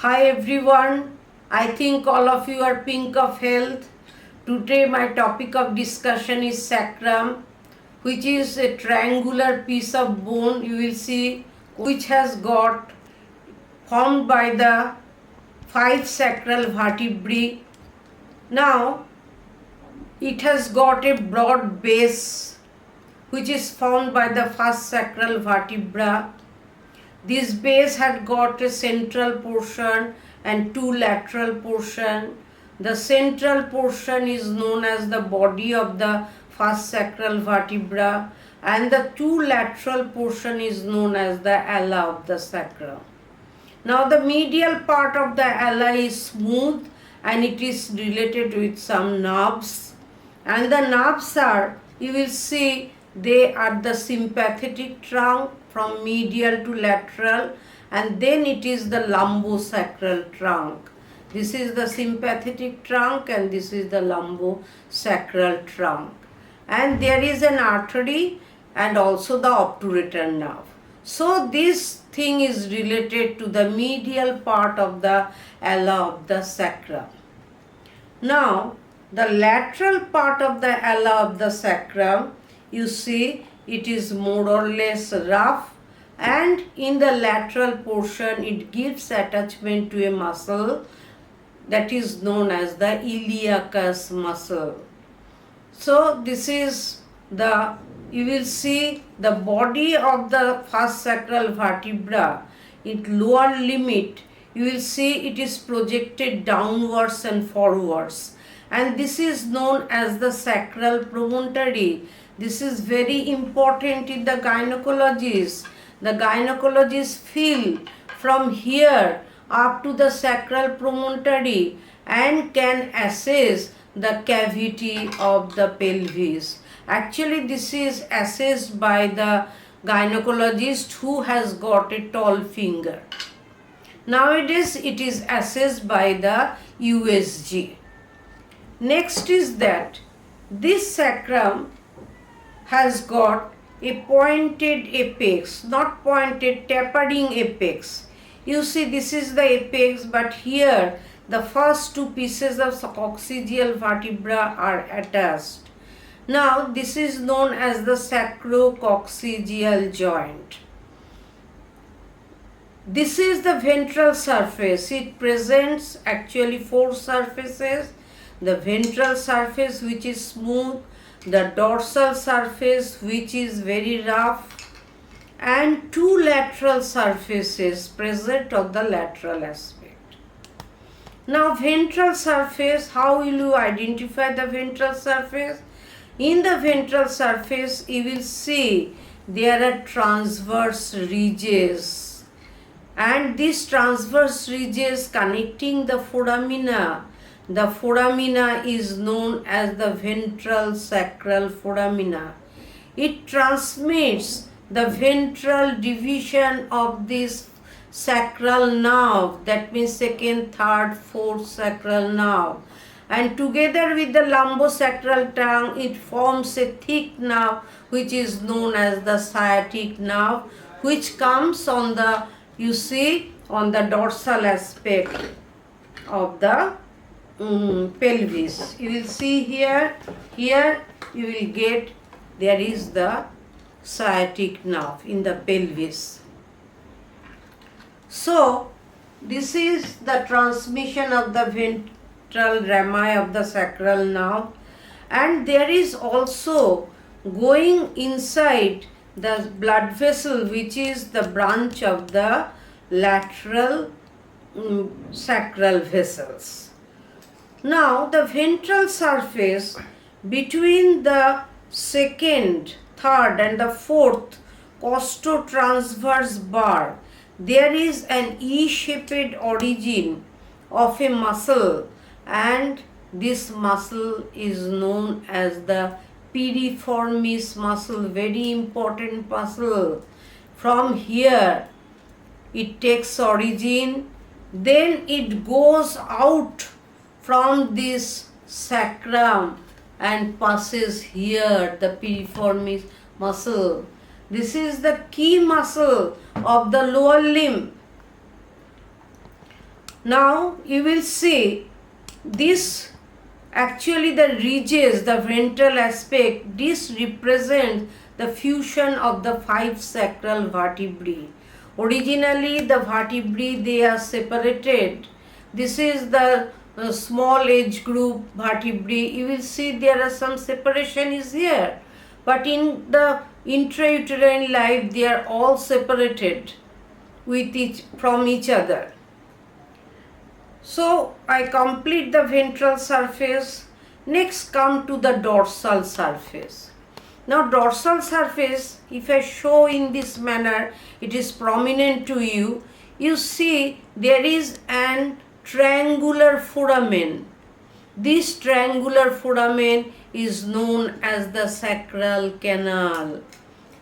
Hi everyone, I think all of you are pink of health. Today my topic of discussion is sacrum, which is a triangular piece of bone you will see which has got formed by the 5 sacral vertebrae. Now it has got a broad base which is formed by the first sacral vertebra. This base had got a central portion and two lateral portion. The central portion is known as the body of the first sacral vertebra and the two lateral portion is known as the ala of the sacrum. Now the medial part of the ala is smooth and it is related with some nerves, and the nerves are, you will see, they are the sympathetic trunk from medial to lateral, and then it is the lumbosacral trunk. This is the sympathetic trunk and this is the lumbosacral trunk. And there is an artery and also the obturator nerve. So this thing is related to the medial part of the ala of the sacrum. Now the lateral part of the ala of the sacrum, you see, it is more or less rough, and in the lateral portion it gives attachment to a muscle that is known as the iliacus muscle. So this is the, you will see the body of the first sacral vertebra, its lower limit, you will see it is projected downwards and forwards, and this is known as the sacral promontory. This is very important in the gynecologists. The gynecologists feel from here up to the sacral promontory and can assess the cavity of the pelvis. Actually, this is assessed by the gynecologist who has got a tall finger. Nowadays, it is assessed by the USG. Next is that this sacrum has got a pointed apex, not pointed, tapering apex. You see, this is the apex, but here the first two pieces of coccygeal vertebra are attached. Now this is known as the sacrococcygeal joint. This is the ventral surface. It presents actually four surfaces. The ventral surface, which is smooth, the dorsal surface, which is very rough, and two lateral surfaces present on the lateral aspect. Now ventral surface, how will you identify the ventral surface? In the ventral surface, you will see there are transverse ridges, and these transverse ridges connecting the foramina. The foramina is known as the ventral sacral foramina. It transmits the ventral division of this sacral nerve, that means second, third, fourth sacral nerve, and together with the lumbosacral tongue it forms a thick nerve which is known as the sciatic nerve, which comes on the, you see, on the dorsal aspect of the pelvis. You will see here you will get, there is the sciatic nerve in the pelvis. So this is the transmission of the ventral rami of the sacral nerve, and there is also going inside the blood vessel which is the branch of the lateral sacral vessels. Now the ventral surface between the second, third and the fourth costotransverse bar, there is an E-shaped origin of a muscle, and this muscle is known as the piriformis muscle, very important muscle. From here it takes origin, then it goes out from this sacrum and passes here, the piriformis muscle. This is the key muscle of the lower limb. Now you will see this, actually the ridges, the ventral aspect, this represents the fusion of the 5 sacral vertebrae. Originally the vertebrae, they are separated. This is the small age group vertebrae. You will see there are some separation is here, but in the intrauterine life they are all separated from each other. So I complete the ventral surface. Next come to the dorsal surface. Now dorsal surface, if I show in this manner, it is prominent to you. You see there is an triangular foramen. This triangular foramen is known as the sacral canal.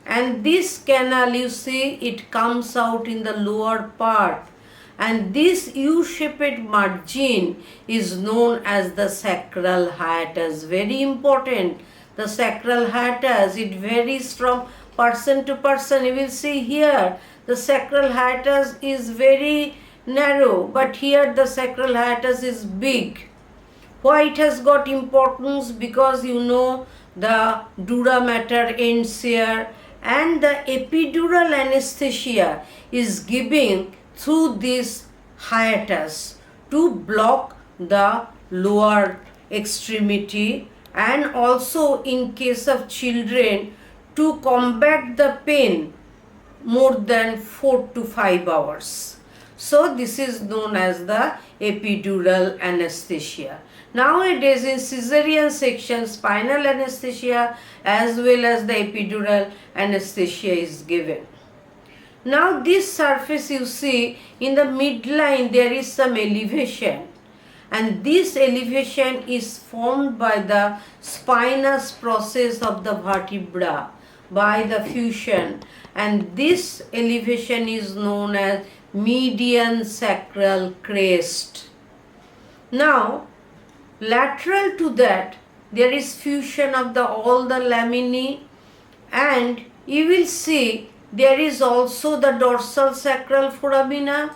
And this canal, you see, it comes out in the lower part. And this U-shaped margin is known as the sacral hiatus. Very important. The sacral hiatus, it varies from person to person. You will see here the sacral hiatus is very narrow, but here the sacral hiatus is big. Why it has got importance? Because you know the dura mater ends here, and the epidural anesthesia is given through this hiatus to block the lower extremity, and also in case of children to combat the pain more than 4 to 5 hours. So this is known as the epidural anesthesia. Nowadays in cesarean section, spinal anesthesia as well as the epidural anesthesia is given. Now this surface, you see in the midline there is some elevation, and this elevation is formed by the spinous process of the vertebra by the fusion, and this elevation is known as median sacral crest. Now lateral to that there is fusion of all the laminae, and you will see there is also the dorsal sacral foramina,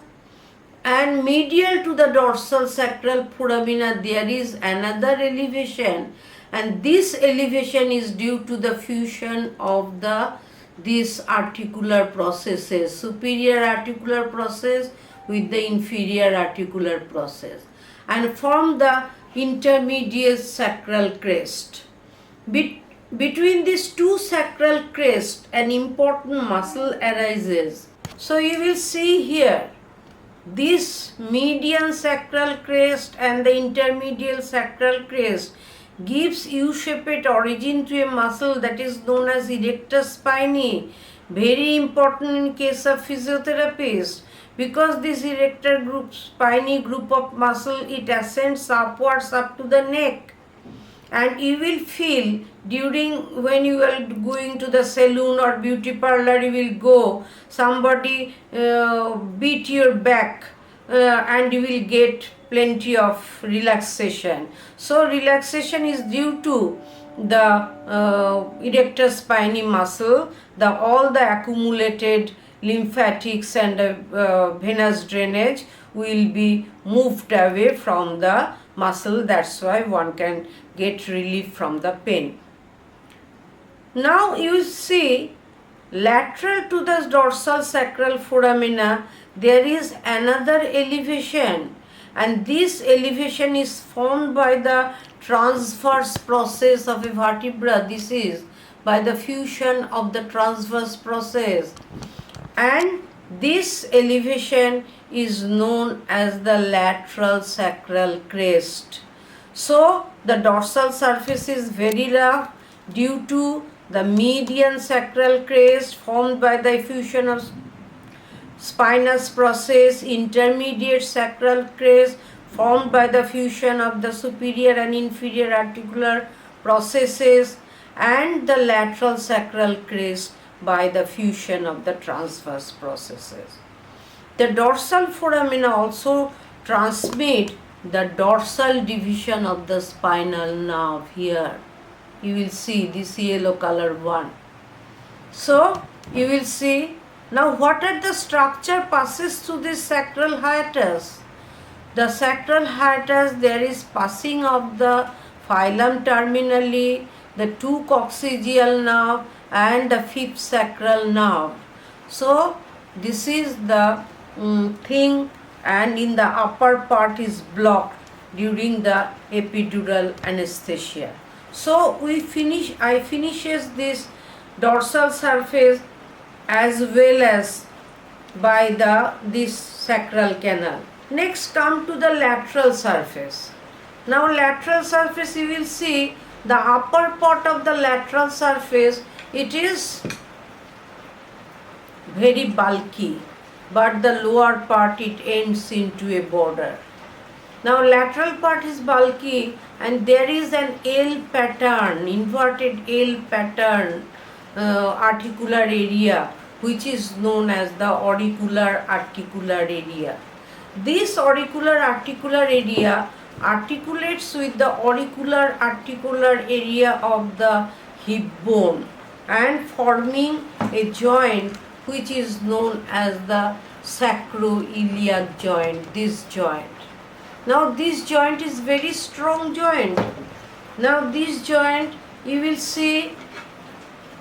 and medial to the dorsal sacral foramina there is another elevation, and this elevation is due to the fusion of these articular processes, superior articular process with the inferior articular process, and form the intermediate sacral crest. Between these two sacral crests, an important muscle arises. So you will see here, this median sacral crest and the intermediate sacral crest gives U-shaped origin to a muscle that is known as erector spinae. Very important in case of physiotherapists, because this erector spinae group of muscle, it ascends upwards up to the neck. And you will feel when you are going to the salon or beauty parlor, you will go, somebody beat your back and you will get plenty of relaxation. So relaxation is due to the erector spinae muscle, all the accumulated lymphatics and venous drainage will be moved away from the muscle. That's why one can get relief from the pain. Now you see, lateral to the dorsal sacral foramina there is another elevation, and this elevation is formed by the transverse process of a vertebra. This is by the fusion of the transverse process, and this elevation is known as the lateral sacral crest. So the dorsal surface is very rough due to the median sacral crest formed by the fusion of spinous process, intermediate sacral crest formed by the fusion of the superior and inferior articular processes, and the lateral sacral crest by the fusion of the transverse processes. The dorsal foramina also transmit the dorsal division of the spinal nerve. Here you will see this yellow color one. So you will see, now what are the structure passes through this sacral hiatus? The sacral hiatus, there is passing of the phylum terminally, the two coccygeal nerve and the fifth sacral nerve. So this is the thing, and in the upper part is blocked during the epidural anesthesia. So I finishes this dorsal surface as well as by this sacral canal. Next come to the lateral surface. Now lateral surface, you will see the upper part of the lateral surface, it is very bulky, but the lower part it ends into a border. Now lateral part is bulky and there is an L pattern, inverted L pattern articular area, which is known as the auricular articular area. This auricular articular area articulates with the auricular articular area of the hip bone and forming a joint which is known as the sacroiliac joint, this joint. Now this joint is very strong joint. Now this joint, you will see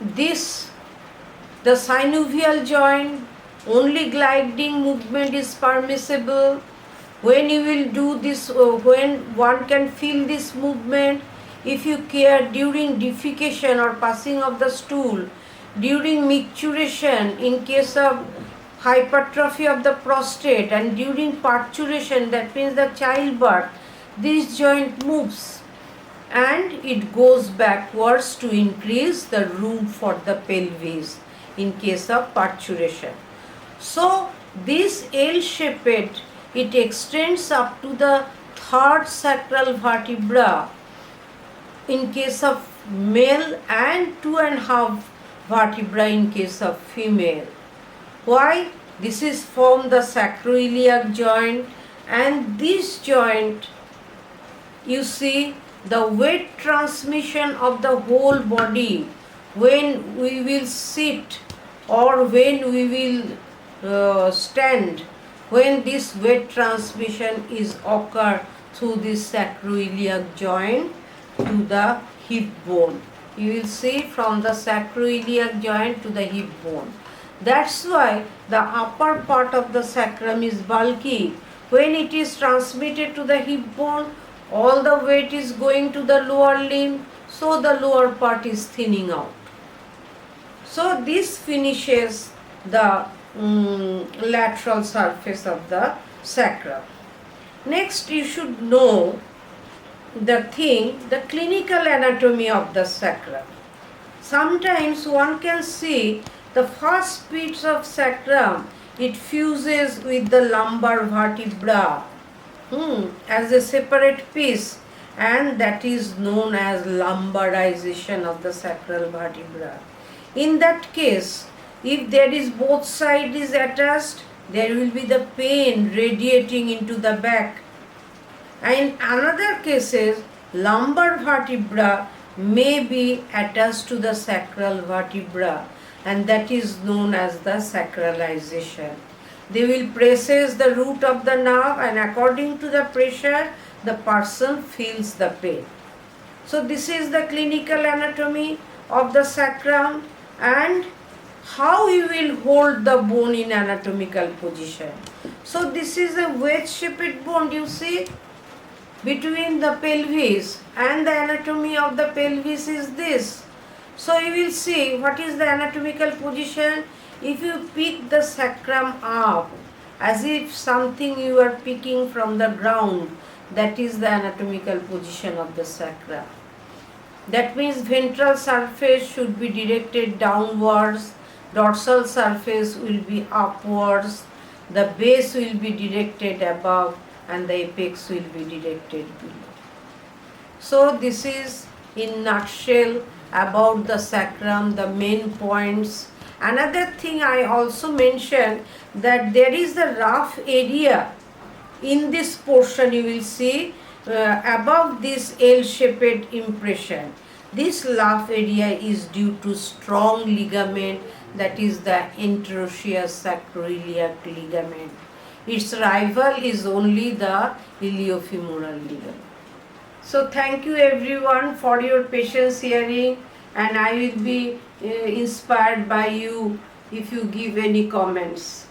this, the synovial joint, only gliding movement is permissible. When you will do this, when one can feel this movement, if you care during defecation or passing of the stool, during micturition in case of hypertrophy of the prostate, and during parturition, that means the childbirth, this joint moves and it goes backwards to increase the room for the pelvis in case of parturition. So this L-shaped, it extends up to the third sacral vertebra in case of male and 2.5 vertebra in case of female. Why? This is from the sacroiliac joint, and this joint, you see the weight transmission of the whole body when we will sit or when we will stand, when this weight transmission is occur through this sacroiliac joint to the hip bone. You will see from the sacroiliac joint to the hip bone. That's why the upper part of the sacrum is bulky. When it is transmitted to the hip bone, all the weight is going to the lower limb, so the lower part is thinning out. So this finishes the lateral surface of the sacrum. Next, you should know the clinical anatomy of the sacrum. Sometimes one can see the first piece of sacrum, it fuses with the lumbar vertebra as a separate piece, and that is known as lumbarization of the sacral vertebra. In that case, if there is both sides is attached, there will be the pain radiating into the back. And in another cases, lumbar vertebra may be attached to the sacral vertebra, and that is known as the sacralization. They will presses the root of the nerve, and according to the pressure, the person feels the pain. So this is the clinical anatomy of the sacrum, and how you will hold the bone in anatomical position. So this is a wedge-shaped bone, you see, between the pelvis, and the anatomy of the pelvis is this. So you will see what is the anatomical position. If you pick the sacrum up as if something you are picking from the ground, that is the anatomical position of the sacrum. That means ventral surface should be directed downwards, dorsal surface will be upwards, the base will be directed above, and the apex will be directed below. So this is in nutshell about the sacrum, the main points. Another thing I also mentioned, that there is the rough area in this portion, you will see above this L-shaped impression. This rough area is due to strong ligament, that is the interosseous sacroiliac ligament. Its rival is only the iliofemoral ligament. So thank you everyone for your patience hearing, and I will be inspired by you if you give any comments.